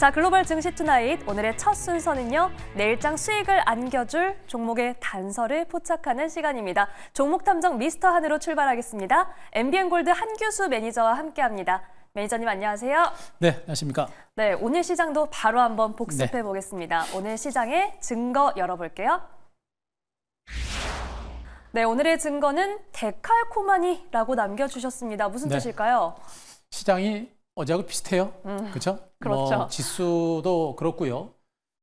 자, 글로벌 증시 투나잇 오늘의 첫 순서는요. 내일장 수익을 안겨줄 종목의 단서를 포착하는 시간입니다. 종목 탐정 미스터 한으로 출발하겠습니다. MBN골드 한규수 매니저와 함께합니다. 매니저님 안녕하세요. 네, 안녕하십니까. 네, 오늘 시장도 바로 한번 복습해 보겠습니다. 오늘 시장의 증거 열어볼게요. 네, 오늘의 증거는 데칼코마니라고 남겨주셨습니다. 무슨 뜻일까요? 시장이 어제하고 비슷해요. 그렇죠? 그렇죠. 지수도 그렇고요.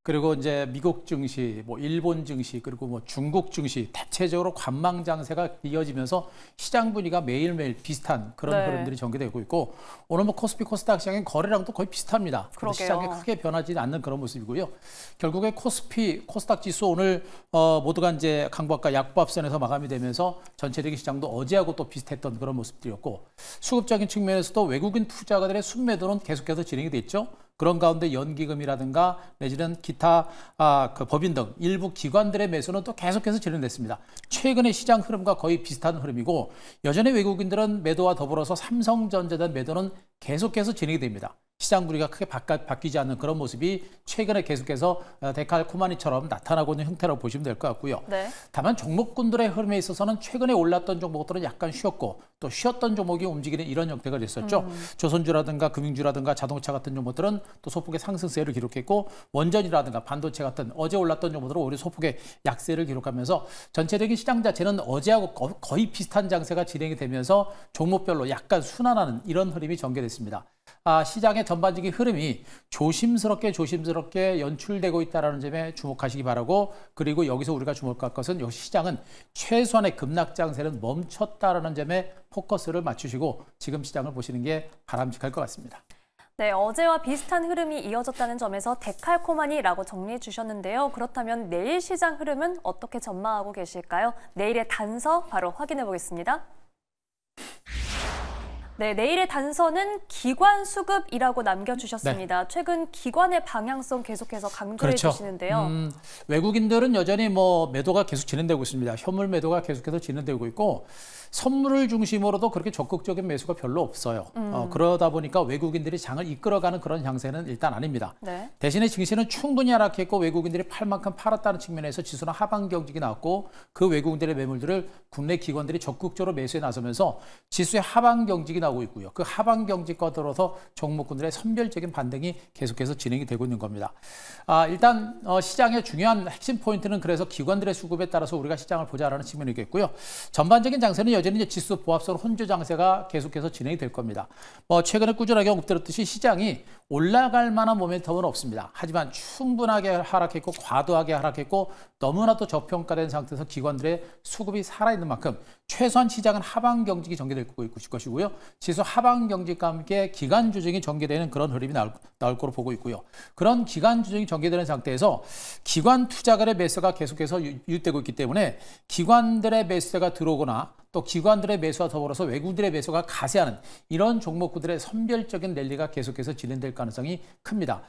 그리고 이제 미국 증시, 일본 증시, 그리고 중국 증시 대체적으로 관망 장세가 이어지면서 시장 분위기가 매일매일 비슷한 그런 흐름들이 전개되고 있고, 오늘 코스피 코스닥 시장의 거래량도 거의 비슷합니다. 시장이 크게 변하지 않는 그런 모습이고요. 결국에 코스피 코스닥 지수 오늘 모두가 이제 강보합과 약보합선에서 마감이 되면서 전체적인 시장도 어제하고 또 비슷했던 그런 모습들이었고, 수급적인 측면에서도 외국인 투자가들의 순매도는 계속해서 진행이 됐죠. 그런 가운데 연기금이라든가 내지는 기타 그 법인 등 일부 기관들의 매수는 또 계속해서 진행됐습니다. 최근의 시장 흐름과 거의 비슷한 흐름이고, 여전히 외국인들은 매도와 더불어서 삼성전자에 대한 매도는 계속해서 진행이 됩니다. 시장 분위기가 크게 바뀌지 않는 그런 모습이 최근에 계속해서 데칼코마니처럼 나타나고 있는 형태라고 보시면 될 것 같고요. 다만 종목군들의 흐름에 있어서는 최근에 올랐던 종목들은 약간 쉬었고, 또 쉬었던 종목이 움직이는 이런 형태가 됐었죠. 조선주라든가 금융주라든가 자동차 같은 종목들은 또 소폭의 상승세를 기록했고, 원전이라든가 반도체 같은 어제 올랐던 종목들은 오히려 소폭의 약세를 기록하면서 전체적인 시장 자체는 어제하고 거의 비슷한 장세가 진행이 되면서 종목별로 약간 순환하는 이런 흐름이 전개됐습니다. 시장의 전반적인 흐름이 조심스럽게 연출되고 있다는 점에 주목하시기 바라고, 그리고 여기서 우리가 주목할 것은 역시 시장은 최소한의 급락 장세는 멈췄다는 점에 포커스를 맞추시고 지금 시장을 보시는 게 바람직할 것 같습니다. 네, 어제와 비슷한 흐름이 이어졌다는 점에서 데칼코마니라고 정리해 주셨는데요. 그렇다면 내일 시장 흐름은 어떻게 전망하고 계실까요? 내일의 단서 바로 확인해 보겠습니다. 네, 내일의 단서는 기관 수급이라고 남겨주셨습니다. 최근 기관의 방향성 계속해서 강조해 주시는데요. 외국인들은 여전히 매도가 계속 진행되고 있습니다. 현물 매도가 계속해서 진행되고 있고, 선물을 중심으로도 그렇게 적극적인 매수가 별로 없어요. 그러다 보니까 외국인들이 장을 이끌어가는 그런 양세는 일단 아닙니다. 대신에 증시는 충분히 하락했고 외국인들이 팔 만큼 팔았다는 측면에서 지수는 하방 경직이 나왔고, 그 외국인들의 매물들을 국내 기관들이 적극적으로 매수에 나서면서 지수의 하방 경직이 나오고 있고요. 그 하방 경직과 더불어서 종목군들의 선별적인 반등이 계속해서 진행이 되고 있는 겁니다. 일단 시장의 중요한 핵심 포인트는 그래서 기관들의 수급에 따라서 우리가 시장을 보자라는 측면이겠고요. 전반적인 장세는 여전히 이제 지수 보합선 혼조 장세가 계속해서 진행이 될 겁니다. 최근에 꾸준하게 언급드렸듯이 시장이 올라갈 만한 모멘텀은 없습니다. 하지만 충분하게 하락했고 과도하게 하락했고 너무나도 저평가된 상태에서 기관들의 수급이 살아있는 만큼 최소한 시장은 하방 경직이 전개될 것이고요. 지수 하방 경직과 함께 기간 조정이 전개되는 그런 흐름이 나올 거로 보고 있고요. 그런 기간 조정이 전개되는 상태에서 기관 투자가의 매수가 계속해서 유입되고 있기 때문에 기관들의 매수가 들어오거나 또 기관들의 매수와 더불어서 외국인들의 매수가 가세하는 이런 종목들의 선별적인 랠리가 계속해서 진행될 가능성이 큽니다.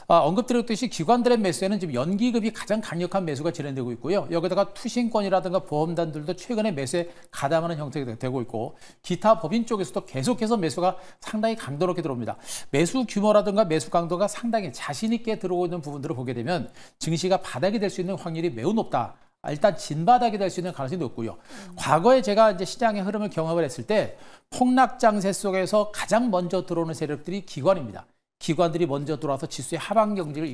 언급드렸듯이 기관들의 매수에는 지금 연기급이 가장 강력한 매수가 진행되고 있고요. 여기다가 투신권이라든가 보험단들도 최근에 매수에 가담하는 형태가 되고 있고, 기타 법인 쪽에서도 계속해서 매수가 상당히 강도롭게 들어옵니다. 매수 규모라든가 매수 강도가 상당히 자신 있게 들어오고 있는 부분들을 보게 되면 증시가 바닥이 될 수 있는 확률이 매우 높다. 일단 진바닥이 될 수 있는 가능성이 높고요. 과거에 제가 이제 시장의 흐름을 경험을 했을 때 폭락 장세 속에서 가장 먼저 들어오는 세력들이 기관입니다. 기관들이 먼저 들어와서 지수의 하방 경직을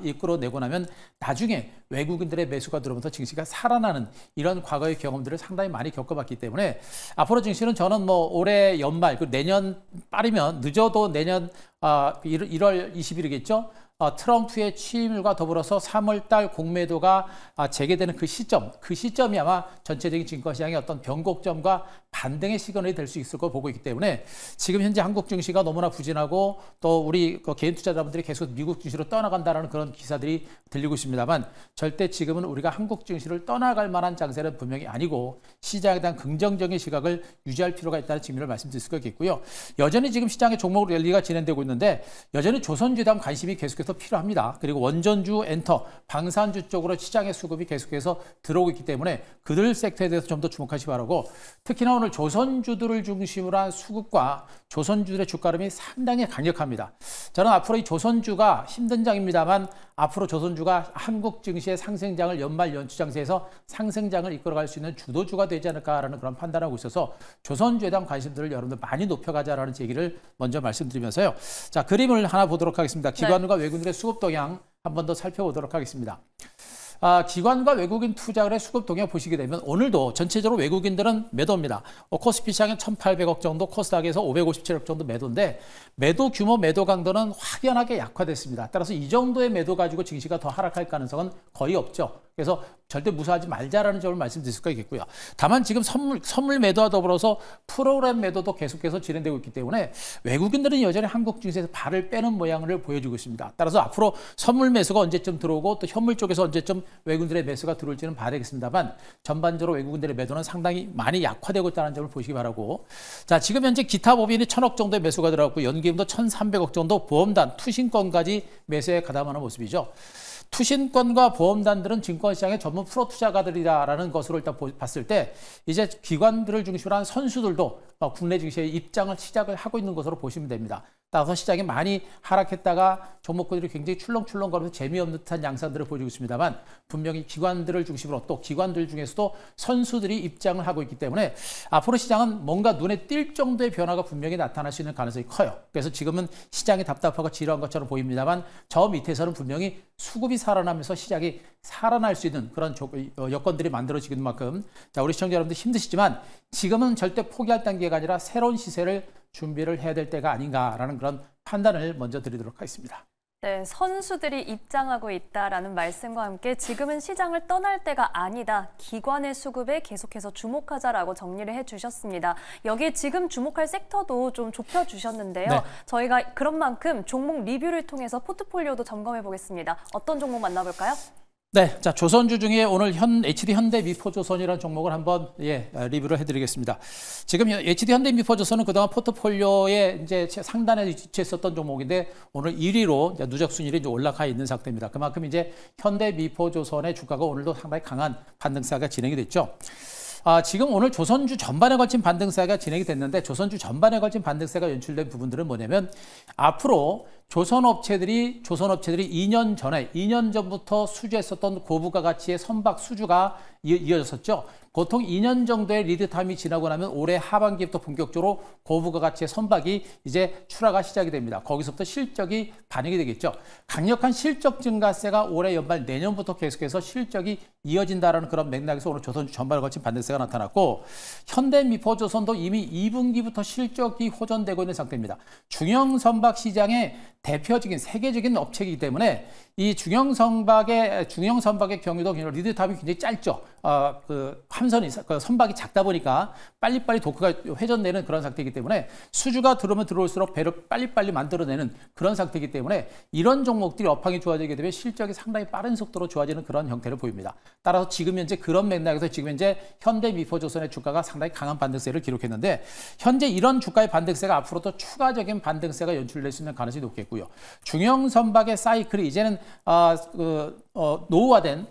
이끌어내고 나면 나중에 외국인들의 매수가 들어오면서 증시가 살아나는 이런 과거의 경험들을 상당히 많이 겪어봤기 때문에 앞으로 증시는 저는 올해 연말, 내년 빠르면 늦어도 내년 1월 20일이겠죠. 트럼프의 취임일과 더불어서 3월달 공매도가 재개되는 그 시점이 아마 전체적인 증권시장의 어떤 변곡점과 반등의 시그널이 될 수 있을 거 보고 있기 때문에 지금 현재 한국 증시가 너무나 부진하고 또 우리 개인 투자자분들이 계속 미국 증시로 떠나간다는 그런 기사들이 들리고 있습니다만, 절대 지금은 우리가 한국 증시를 떠나갈 만한 장세는 분명히 아니고 시장에 대한 긍정적인 시각을 유지할 필요가 있다는 측면을 말씀드릴 수가 있겠고요. 여전히 지금 시장의 종목 랠리가 진행되고 있는데 있는데 여전히 조선주에 대한 관심이 계속해서 필요합니다. 그리고 원전주, 엔터, 방산주 쪽으로 시장의 수급이 계속해서 들어오고 있기 때문에 그들 섹터에 대해서 좀 더 주목하시기 바라고 특히나 오늘 조선주들을 중심으로 한 수급과 조선주들의 주가 흐름이 상당히 강력합니다. 저는 앞으로 이 조선주가 힘든 장입니다만 앞으로 조선주가 한국 증시의 상승장을 연말 연초장세에서 상승장을 이끌어갈 수 있는 주도주가 되지 않을까라는 그런 판단을 하고 있어서 조선주에 대한 관심들을 여러분들 많이 높여가자라는 얘기를 먼저 말씀드리면서요. 자, 그림을 하나 보도록 하겠습니다. 기관과 외국인들의 수급 동향 한 번 더 살펴보도록 하겠습니다. 기관과 외국인 투자의 수급 동향 보시게 되면 오늘도 전체적으로 외국인들은 매도입니다. 코스피 시장은 1,800억 정도, 코스닥에서 557억 정도 매도인데 매도 규모, 매도 강도는 확연하게 약화됐습니다. 따라서 이 정도의 매도 가지고 증시가 더 하락할 가능성은 거의 없죠. 그래서 절대 무사하지 말자라는 점을 말씀드릴 수가 있겠고요. 다만 지금 선물 매도와 더불어서 프로그램 매도도 계속해서 진행되고 있기 때문에 외국인들은 여전히 한국 증시에서 발을 빼는 모양을 보여주고 있습니다. 따라서 앞으로 선물 매수가 언제쯤 들어오고 또 현물 쪽에서 언제쯤 외국인들의 매수가 들어올지는 봐야겠습니다만 전반적으로 외국인들의 매도는 상당히 많이 약화되고 있다는 점을 보시기 바라고. 자, 지금 현재 기타 법인이 1,000억 정도의 매수가 들어갔고 연기금도 1,300억 정도, 보험단, 투신권까지 매수에 가담하는 모습이죠. 투신권과 보험단들은 증권시장의 전문 프로 투자가들이다라는 것으로 일단 봤을 때 이제 기관들을 중심으로 한 선수들도 국내 증시의 입장을 시작을 하고 있는 것으로 보시면 됩니다. 따라서 시장이 많이 하락했다가 종목들이 굉장히 출렁출렁거리면서 재미없는 듯한 양상들을 보여주고 있습니다만 분명히 기관들을 중심으로 또 기관들 중에서도 선수들이 입장을 하고 있기 때문에 앞으로 시장은 뭔가 눈에 띌 정도의 변화가 분명히 나타날 수 있는 가능성이 커요. 그래서 지금은 시장이 답답하고 지루한 것처럼 보입니다만 저 밑에서는 분명히 수급이 살아나면서 시장이 살아날 수 있는 그런 여건들이 만들어지는 만큼 자, 우리 시청자 여러분들 힘드시지만 지금은 절대 포기할 단계가 아니라 새로운 시세를 준비를 해야 될 때가 아닌가라는 그런 판단을 먼저 드리도록 하겠습니다. 네, 선수들이 입장하고 있다라는 말씀과 함께 지금은 시장을 떠날 때가 아니다. 기관의 수급에 계속해서 주목하자라고 정리를 해주셨습니다. 여기에 지금 주목할 sek터도 좀 좁혀주셨는데요. 네. 저희가 그런 만큼 종목 리뷰를 통해서 포트폴리오도 점검해 보겠습니다. 어떤 종목 만나볼까요? 네, 자 조선주 중에 오늘 HD 현대미포조선이라는 종목을 한번 리뷰를 해드리겠습니다. 지금 HD 현대미포조선은 그동안 포트폴리오에 이제 상단에 위치했었던 종목인데 오늘 1위로 누적 순위로 이제 올라가 있는 상태입니다. 그만큼 이제 현대미포조선의 주가가 오늘도 상당히 강한 반등세가 진행이 됐죠. 지금 오늘 조선주 전반에 걸친 반등세가 진행이 됐는데 조선주 전반에 걸친 반등세가 연출된 부분들은 뭐냐면 앞으로 조선업체들이 2년 전부터 수주했었던 고부가 가치의 선박 수주가 이어졌었죠. 보통 2년 정도의 리드타임이 지나고 나면 올해 하반기부터 본격적으로 고부가 가치의 선박이 이제 출하가 시작이 됩니다. 거기서부터 실적이 반영이 되겠죠. 강력한 실적 증가세가 올해 연말 내년부터 계속해서 실적이 이어진다는 그런 맥락에서 오늘 조선주 전반에 걸친 반등세가 나타났고 현대미포조선도 이미 2분기부터 실적이 호전되고 있는 상태입니다. 중형선박 시장의 대표적인 세계적인 업체이기 때문에 이 중형선박의 경우도 리드타임이 굉장히 짧죠. 함선이 선박이 작다 보니까 빨리빨리 도크가 회전되는 그런 상태이기 때문에 수주가 들어오면 들어올수록 배를 빨리빨리 만들어내는 그런 상태이기 때문에 이런 종목들이 업황이 좋아지게 되면 실적이 상당히 빠른 속도로 좋아지는 그런 형태를 보입니다. 따라서 지금 현재 그런 맥락에서 지금 현재 현대미포조선의 주가가 상당히 강한 반등세를 기록했는데 현재 이런 주가의 반등세가 앞으로도 추가적인 반등세가 연출될 수 있는 가능성이 높겠고요. 중형선박의 사이클이 이제는 노후화된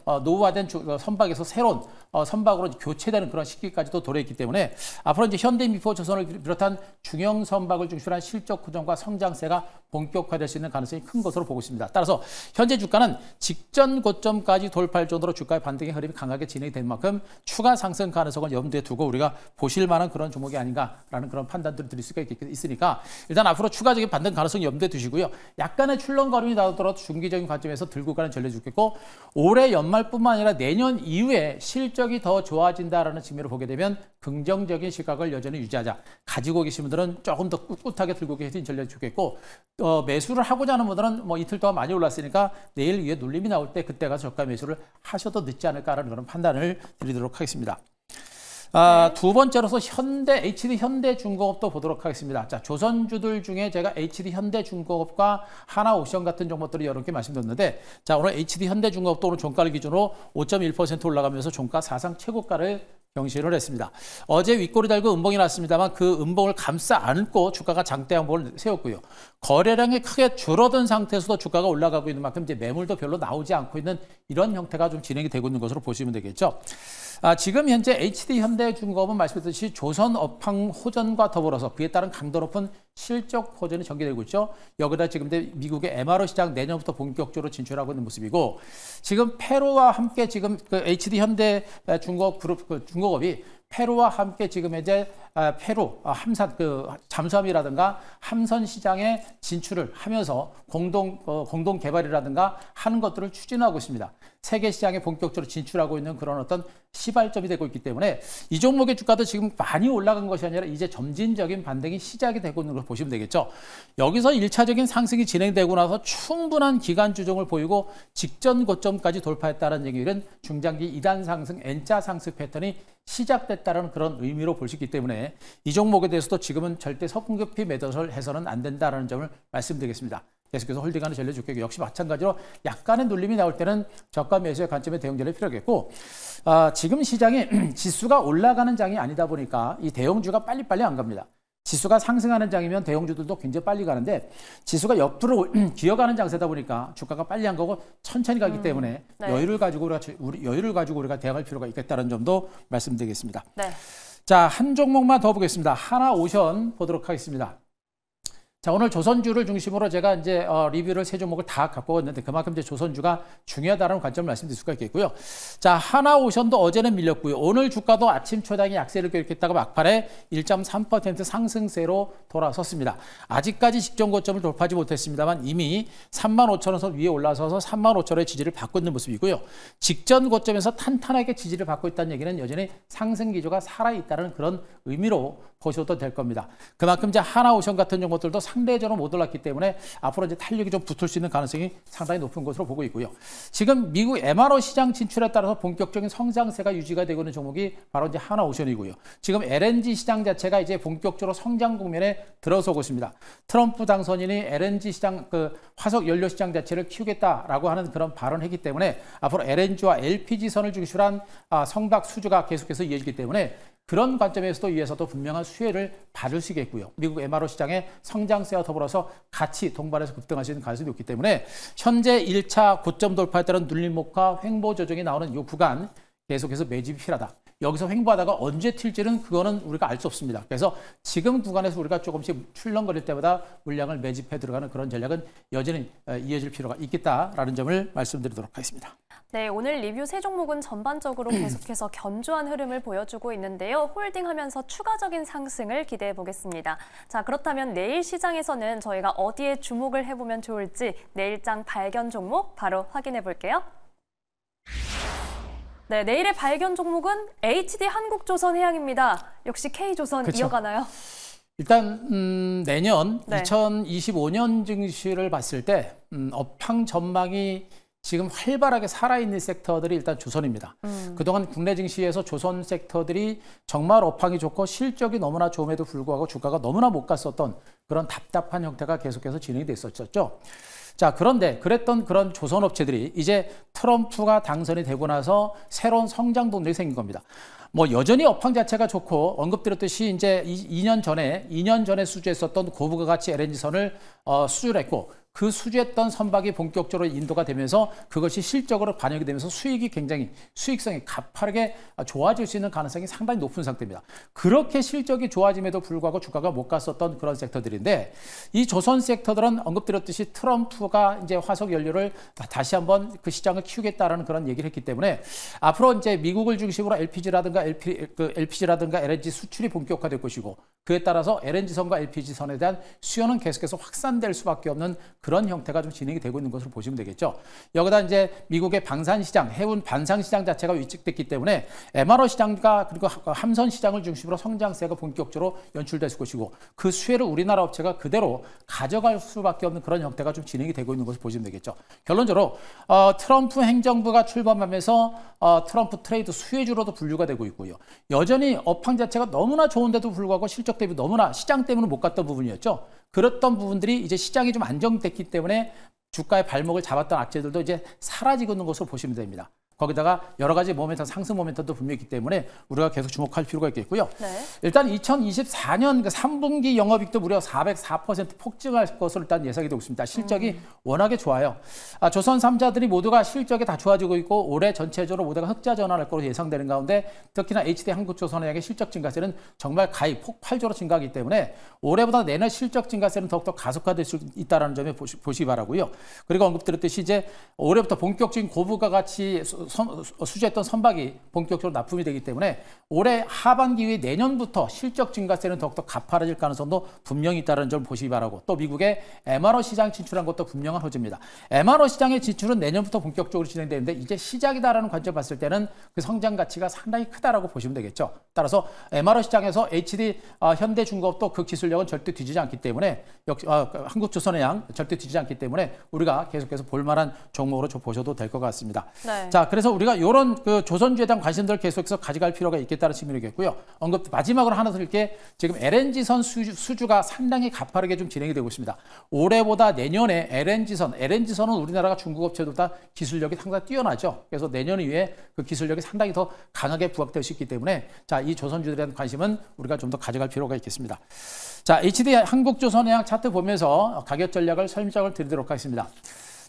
선박에서 새로운 선박으로 교체되는 그런 시기까지도 도래했기 때문에 앞으로 이제 현대미포조선을 비롯한 중형 선박을 중심으로 한 실적 구조과 성장세가 본격화될 수 있는 가능성이 큰 것으로 보고 있습니다. 따라서 현재 주가는 직전 고점까지 돌파할 정도로 주가의 반등의 흐름이 강하게 진행이 된 만큼 추가 상승 가능성을 염두에 두고 우리가 보실 만한 그런 종목이 아닌가라는 그런 판단들을 드릴 수가 있으니까 일단 앞으로 추가적인 반등 가능성 염두에 두시고요. 약간의 출렁거림이 나오더라도 중기적인 관점에서 들고 가는 전략이 좋겠고 올해 연말뿐만 아니라 내년 이후에 실적이 더 좋아진다라는 측면을 보게 되면 긍정적인 시각을 여전히 유지하자. 가지고 계신 분들은 조금 더 꿋꿋하게 들고 계신 전략이 좋겠고 매수를 하고자 하는 분들은 뭐 이틀 동안 많이 올랐으니까 내일 위에 눌림이 나올 때 그때 가서 저가 매수를 하셔도 늦지 않을까라는 그런 판단을 드리도록 하겠습니다. 두 번째로서 HD 현대중공업도 보도록 하겠습니다. 자, 조선주들 중에 제가 HD 현대중공업과 하나오션 같은 종목들을 여러 개 말씀드렸는데, 자, 오늘 HD 현대중공업도 오늘 종가를 기준으로 5.1% 올라가면서 종가 사상 최고가를 경신을 했습니다. 어제 윗꼬리 달고 음봉이 났습니다만 그 음봉을 감싸 안고 주가가 장대 양봉을 세웠고요. 거래량이 크게 줄어든 상태에서도 주가가 올라가고 있는 만큼 이제 매물도 별로 나오지 않고 있는 이런 형태가 좀 진행이 되고 있는 것으로 보시면 되겠죠. 지금 현재 HD 현대중공업은 말씀드렸듯이 조선 업황 호전과 더불어서 그에 따른 강도 높은 실적 호전이 전개되고 있죠. 여기다 지금 미국의 MRO 시장 내년부터 본격적으로 진출하고 있는 모습이고, 지금 페루와 함께 지금 그 HD 현대중공업 그룹 중공업이 페루와 함께 지금 이제 페루 함산 잠수함이라든가 함선 시장에 진출을 하면서 공동 개발이라든가 하는 것들을 추진하고 있습니다. 세계 시장에 본격적으로 진출하고 있는 그런 어떤 시발점이 되고 있기 때문에 이 종목의 주가도 지금 많이 올라간 것이 아니라 이제 점진적인 반등이 시작이 되고 있는 걸 보시면 되겠죠. 여기서 1차적인 상승이 진행되고 나서 충분한 기간 조정을 보이고 직전 고점까지 돌파했다는 얘기는 중장기 2단 상승, N자 상승 패턴이 시작됐다는 그런 의미로 볼 수 있기 때문에 이 종목에 대해서도 지금은 절대 성급히 매도를 해서는 안 된다는 점을 말씀드리겠습니다. 계속해서 홀딩하는 전략 좋겠고, 역시 마찬가지로 약간의 눌림이 나올 때는 저가 매수의 관점의 대응 전략이 필요하겠고, 지금 시장이 지수가 올라가는 장이 아니다 보니까 이 대형주가 빨리빨리 안 갑니다. 지수가 상승하는 장이면 대형주들도 굉장히 빨리 가는데 지수가 옆으로 기어가는 장세다 보니까 주가가 빨리 안 가고 천천히 가기 때문에 네. 여유를 가지고 우리가 대응할 필요가 있겠다는 점도 말씀드리겠습니다. 네. 자, 한 종목만 더 보겠습니다. 하나오션 보도록 하겠습니다. 자, 오늘 조선주를 중심으로 제가 이제 리뷰를 세 종목을 다 갖고 왔는데 그만큼 이제 조선주가 중요하다는 관점을 말씀드릴 수가 있겠고요. 자, 하나오션도 어제는 밀렸고요. 오늘 주가도 아침 초당에 약세를 기록했다가 막판에 1.3% 상승세로 돌아섰습니다. 아직까지 직전 고점을 돌파하지 못했습니다만 이미 35,000원 위에 올라서서 35,000원의 지지를 받고 있는 모습이고요. 직전 고점에서 탄탄하게 지지를 받고 있다는 얘기는 여전히 상승 기조가 살아있다는 그런 의미로 보셔도 될 겁니다. 그만큼 이제 하나오션 같은 종목들도 상대적으로 못 올랐기 때문에 앞으로 이제 탄력이 좀 붙을 수 있는 가능성이 상당히 높은 것으로 보고 있고요. 지금 미국 MRO 시장 진출에 따라서 본격적인 성장세가 유지가 되고 있는 종목이 바로 이제 하나오션이고요. 지금 LNG 시장 자체가 이제 본격적으로 성장 국면에 들어서고 있습니다. 트럼프 당선인이 LNG 시장 화석 연료 시장 자체를 키우겠다라고 하는 그런 발언을 했기 때문에 앞으로 LNG와 LPG 선을 중심으로 한 성박 수주가 계속해서 이어지기 때문에 그런 관점에서도 위에서도 분명한 수혜를 받을 수 있겠고요. 미국 MRO 시장의 성장세와 더불어서 같이 동반해서 급등할 수 있는 가능성이 높기 때문에 현재 1차 고점 돌파에 따른 눌림목과 횡보 조정이 나오는 이 구간 계속해서 매집이 필요하다. 여기서 횡보하다가 언제 튈지는 그거는 우리가 알 수 없습니다. 그래서 지금 구간에서 우리가 조금씩 출렁거릴 때마다 물량을 매집해 들어가는 그런 전략은 여전히 이어질 필요가 있겠다라는 점을 말씀드리도록 하겠습니다. 네, 오늘 리뷰 세 종목은 전반적으로 계속해서 견조한 흐름을 보여주고 있는데요. 홀딩하면서 추가적인 상승을 기대해 보겠습니다. 자, 그렇다면 내일 시장에서는 저희가 어디에 주목을 해보면 좋을지 내일장 발견 종목 바로 확인해 볼게요. 네, 내일의 발견 종목은 HD 한국조선해양입니다. 역시 K조선 그쵸. 이어가나요? 일단 내년 네. 2025년 증시를 봤을 때 업황 전망이 지금 활발하게 살아있는 섹터들이 일단 조선입니다. 그동안 국내 증시에서 조선 섹터들이 정말 업황이 좋고 실적이 너무나 좋음에도 불구하고 주가가 너무나 못 갔었던 그런 답답한 형태가 계속해서 진행이 됐었죠. 자, 그런데 그랬던 그런 조선업체들이 이제 트럼프가 당선이 되고 나서 새로운 성장 동력이 생긴 겁니다. 뭐 여전히 업황 자체가 좋고 언급드렸듯이 이제 2년 전에 수주했었던 고부가 가치 LNG선을 수주를 했고 그 수주했던 선박이 본격적으로 인도가 되면서 그것이 실적으로 반영이 되면서 수익성이 가파르게 좋아질 수 있는 가능성이 상당히 높은 상태입니다. 그렇게 실적이 좋아짐에도 불구하고 주가가 못 갔었던 그런 섹터들인데 이 조선 섹터들은 언급드렸듯이 트럼프가 이제 화석 연료를 다시 한번 그 시장을 키우겠다라는 그런 얘기를 했기 때문에 앞으로 이제 미국을 중심으로 LPG라든가 LNG 수출이 본격화될 것이고 그에 따라서 LNG선과 LPG선에 대한 수요는 계속해서 확산될 수밖에 없는 그런 형태가 좀 진행이 되고 있는 것으로 보시면 되겠죠. 여기다 이제 미국의 방산시장, 해운 반상시장 자체가 위축됐기 때문에 MRO 시장과 그리고 함선 시장을 중심으로 성장세가 본격적으로 연출될 것이고 그 수혜를 우리나라 업체가 그대로 가져갈 수밖에 없는 그런 형태가 좀 진행이 되고 있는 것을 보시면 되겠죠. 결론적으로 트럼프 행정부가 출범하면서 트럼프 트레이드 수혜주로도 분류가 되고 있고요. 여전히 업황 자체가 너무나 좋은데도 불구하고 실적 대비 너무나 시장 때문에 못 갔던 부분이었죠. 그랬던 부분들이 이제 시장이 좀 안정됐기 때문에 주가의 발목을 잡았던 악재들도 이제 사라지고 있는 것으로 보시면 됩니다. 거기다가 여러 가지 모멘텀, 상승 모멘텀도 분명히 있기 때문에 우리가 계속 주목할 필요가 있겠고요. 네. 일단 2024년 3분기 영업이익도 무려 404% 폭증할 것으로 일단 예상이 되고 있습니다. 실적이 워낙에 좋아요. 조선 3자들이 모두가 실적이 다 좋아지고 있고 올해 전체적으로 모두가 흑자 전환할 것으로 예상되는 가운데 특히나 HD 한국조선해양의 실적 증가세는 정말 가히 폭발적으로 증가하기 때문에 올해보다 내년 실적 증가세는 더욱더 가속화될 수 있다는 점에 보시기 바라고요. 그리고 언급드렸듯이 이제 올해부터 본격적인 고부가 가치 수주했던 선박이 본격적으로 납품이 되기 때문에 올해 하반기 후에 내년부터 실적 증가세는 더욱더 가파라질 가능성도 분명히 있다는 점을 보시기 바라고 또 미국의 MRO 시장 진출한 것도 분명한 호재입니다. MRO 시장의 진출은 내년부터 본격적으로 진행되는데 이제 시작이다라는 관점을 봤을 때는 그 성장 가치가 상당히 크다라고 보시면 되겠죠. 따라서 MRO 시장에서 HD 현대중공업도 그 기술력은 절대 뒤지지 않기 때문에 역시 한국조선해양 절대 뒤지지 않기 때문에 우리가 계속해서 볼만한 종목으로 좀 보셔도 될 것 같습니다. 네. 자, 그래서 우리가 이런 그 조선주에 대한 관심들을 계속해서 가져갈 필요가 있겠다는 측면이겠고요. 마지막으로 하나 드릴게 지금 LNG선 수주가 상당히 가파르게 좀 진행이 되고 있습니다. 올해보다 내년에 LNG선은 우리나라가 중국 업체보다 기술력이 상당히 뛰어나죠. 그래서 내년 이후에 그 기술력이 상당히 더 강하게 부각될 수 있기 때문에 자, 이 조선주에 대한 관심은 우리가 좀 더 가져갈 필요가 있겠습니다. 자, HD 한국조선해양 차트 보면서 가격 전략을 설명을 드리도록 하겠습니다.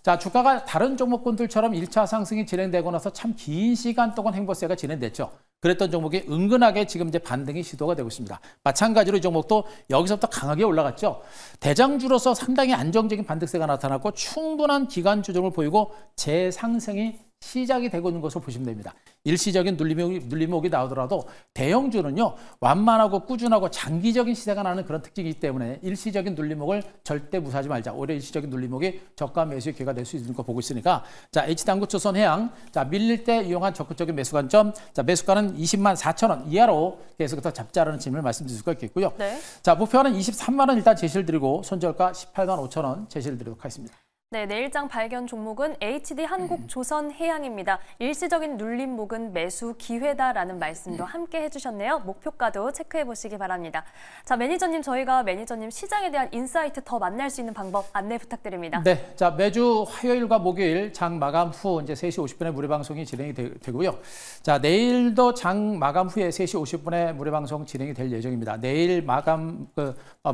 자, 주가가 다른 종목군들처럼 1차 상승이 진행되고 나서 참 긴 시간 동안 행보세가 진행됐죠. 그랬던 종목이 은근하게 지금 이제 반등이 시도가 되고 있습니다. 마찬가지로 이 종목도 여기서부터 강하게 올라갔죠. 대장주로서 상당히 안정적인 반등세가 나타났고 충분한 기간 조정을 보이고 재상승이 시작이 되고 있는 것으로 보시면 됩니다. 일시적인 눌림목이 나오더라도 대형주는요, 완만하고 꾸준하고 장기적인 시세가 나는 그런 특징이기 때문에 일시적인 눌림목을 절대 무시하지 말자. 오히려 일시적인 눌림목이 저가 매수의 기회가 될 수 있는 거 보고 있으니까 자, HD한국조선해양 자, 밀릴 때 이용한 적극적인 매수 관점 자, 매수가는 20만 4천 원 이하로 계속해서 잡자라는 질문을 말씀드릴 수가 있겠고요. 네. 자, 목표는 23만 원 일단 제시를 드리고 손절가 18만 5천 원 제시를 드리도록 하겠습니다. 네, 내일장 발견 종목은 HD 한국조선해양입니다. 일시적인 눌림목은 매수 기회다라는 말씀도 함께 해주셨네요. 목표가도 체크해 보시기 바랍니다. 자, 매니저님, 저희가 매니저님 시장에 대한 인사이트 더 만날 수 있는 방법 안내 부탁드립니다. 네, 자, 매주 화요일과 목요일 장 마감 후 이제 3시 50분에 무료 방송이 진행이 되고요. 자, 내일도 장 마감 후에 3시 50분에 무료 방송 진행이 될 예정입니다. 내일 마감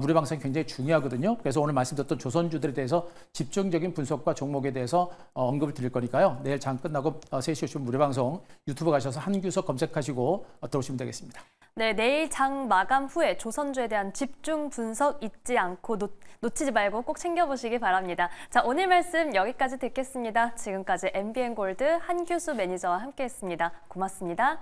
무료 방송이 굉장히 중요하거든요. 그래서 오늘 말씀드렸던 조선주들에 대해서 집중적인 분석과 종목에 대해서 언급을 드릴 거니까요. 내일 장 끝나고 3시 50분 무료 방송 유튜브 가셔서 한규석 검색하시고 들어오시면 되겠습니다. 네, 내일 장 마감 후에 조선주에 대한 집중 분석 잊지 않고 놓치지 말고 꼭 챙겨보시기 바랍니다. 자, 오늘 말씀 여기까지 듣겠습니다. 지금까지 MBN골드 한규수 매니저와 함께했습니다. 고맙습니다.